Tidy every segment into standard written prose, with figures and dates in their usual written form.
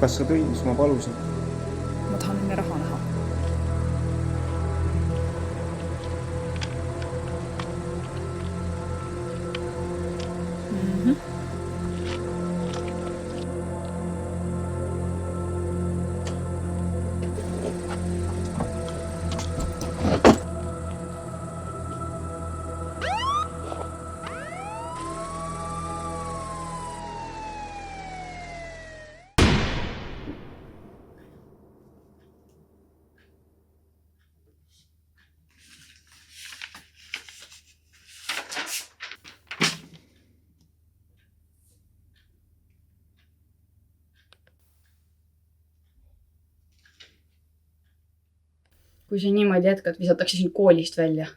kas sa tõid, mis ma palusin? Ma tahan enne raha näha. Kui sa niimoodi jätkad, visatakse sind koolist välja.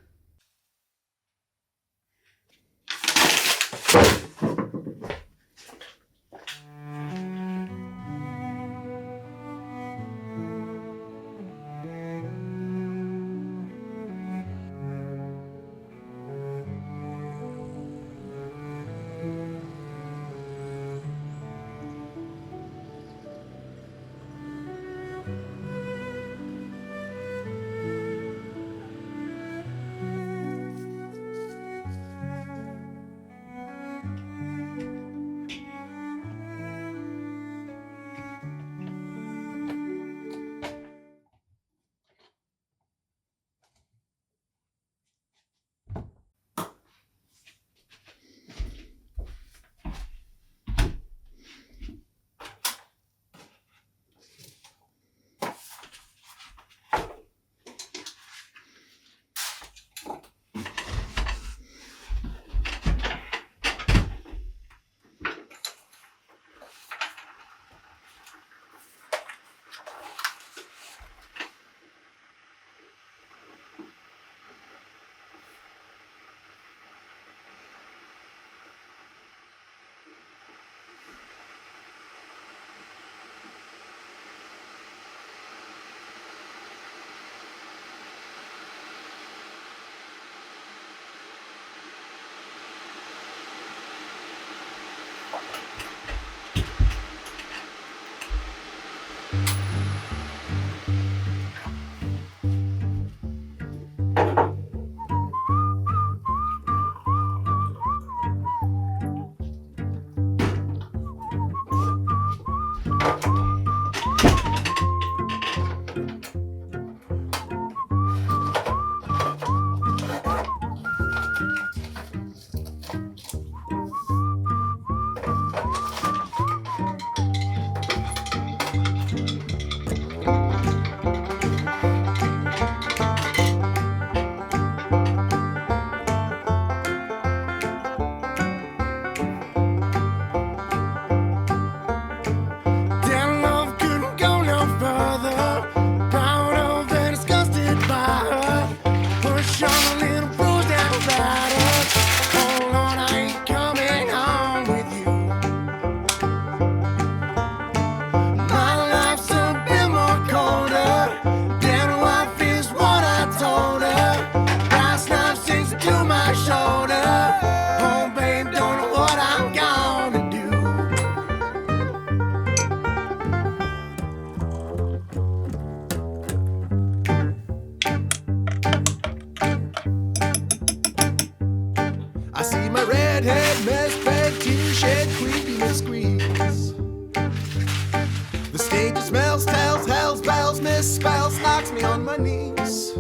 Misspells, knocks me on my knees.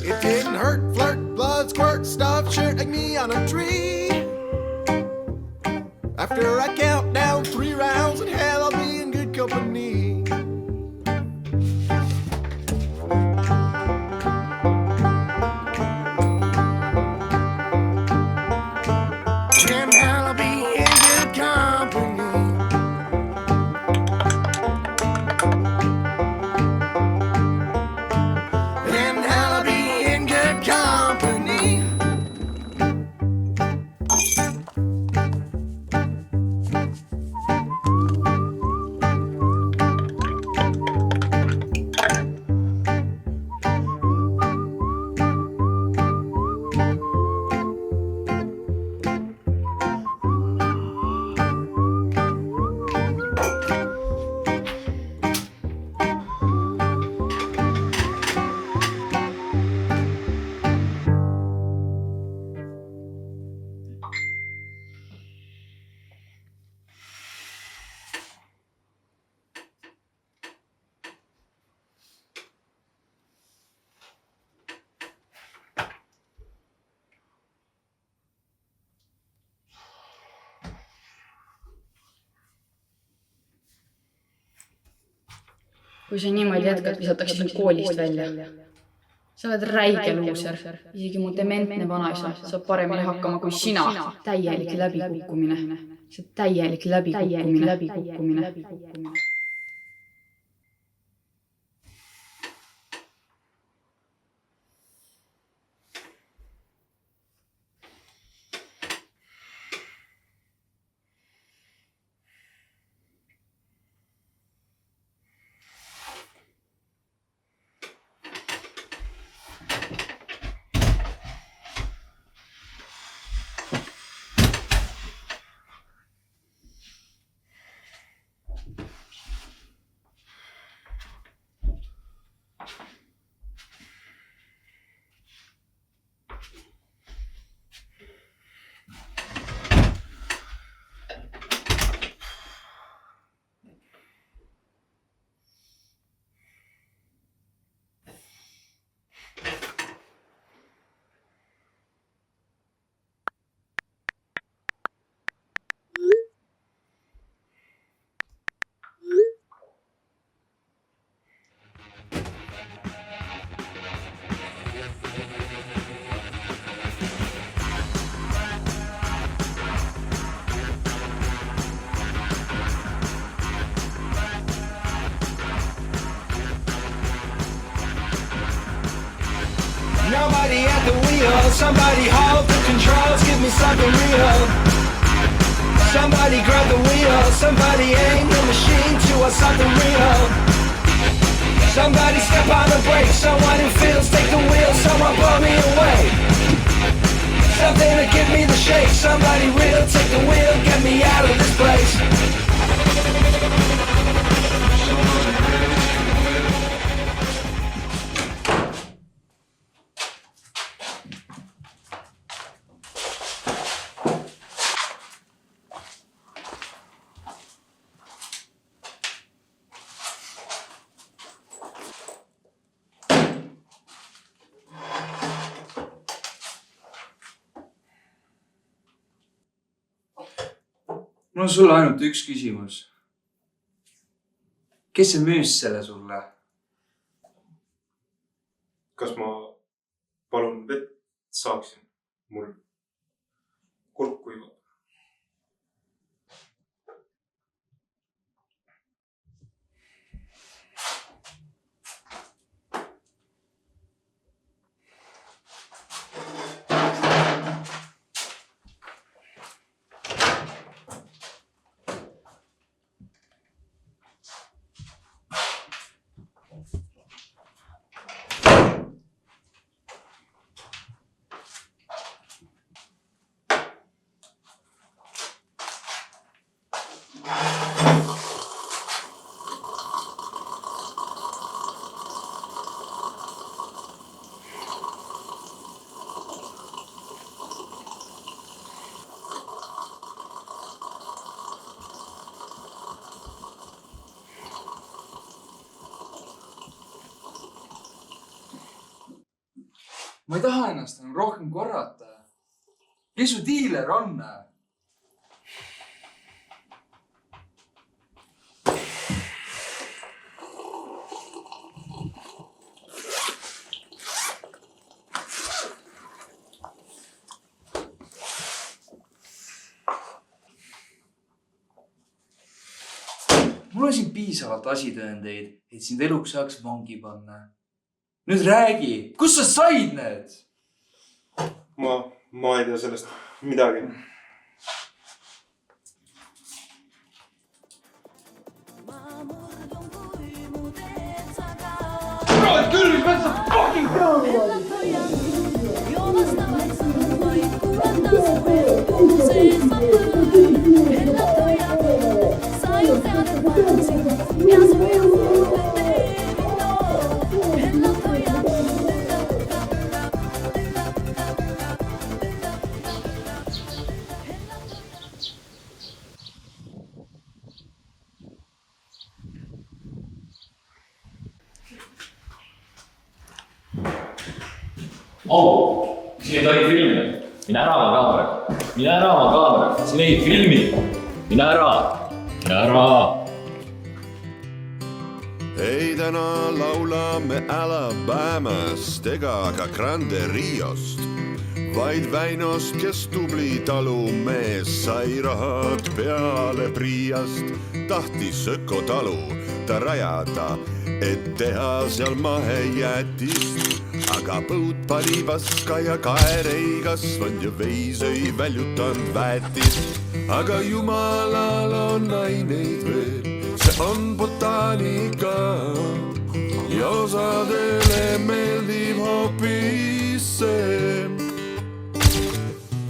It didn't hurt, flirt, blood, squirt, stuff, shirt like me on a tree. After I count down 3 rounds, in hell I'll be in good company. In hell I'll be in good company. Kui sa niimoodi jätkad, visatakse sind koolist välja. Sa oled räige luuser. Isegi mu dementne vanaisa saab paremini hakkama kui sina. Täielik läbikukkumine. See täielik läbikukkumine. Nobody at the wheel, somebody hold the controls, give me something real. Somebody grab the wheel, somebody aim the machine towards something real. Somebody step on the brakes, someone who feels take the wheel, someone blow me away. Something to give me the shake, somebody real take the wheel, get me out of this place. Mul on sulle ainult üks küsimus. Kes see müüs selle sulle? Kas ma palun vett saaksin? Mul kurk kuivab. Ma ei taha ennast enam rohkem korrata. Kes su diiler on? Mul on siin piisavalt asitõendeid, et sind eluks saaks vangi panna. Nüüd räägi, kus sa said need? Ma ei tea sellest midagi. Kurat küll, kas sa fucking Oh, siin ei tohi filmida. Mine ära oma kaameraga. Mine ära oma kaameraga. Siin ei filmi. Mine ära. Mine ära. ei, täna laulame Alabamast ega ka Grande Riost, vaid Väinost, kes tubli talumees sai rahad peale Priiast, tahtis ökotalu ta rajada, et teha seal mahejäätist, aga põud pani paska ja kaer ei kasvanud ja veis ei väljutanud väetist. Aga jumalal on aineid veel, see on botaanika ja osadele meeldib hoopis see.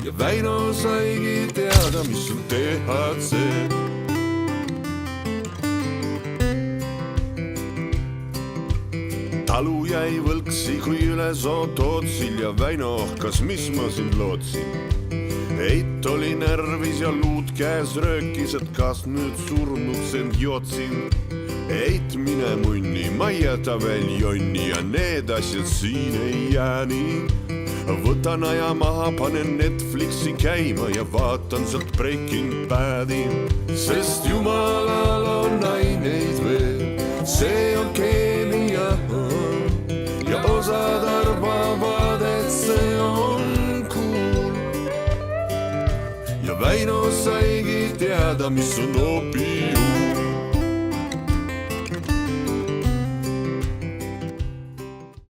Ja Väino saigi teada, mis on THC. Talu jäi võlksi, kui üle soo tootsil ja Väino ohkas, mis ma siin lootsin. Eit oli närvis ja luud käes röökis, et kas nüüd surnud send jootsin. Eit mine munni, ma ei jäta veel jonni ja need asjad siin ei jää nii. Võtan aja maha, panen Netflixi käima ja vaatan sealt Breaking Badi. Sest jumalal on aineid veel, see on keemia ja osad arvavad, et see on cool. Ja Väino saigi teada, mis on opium.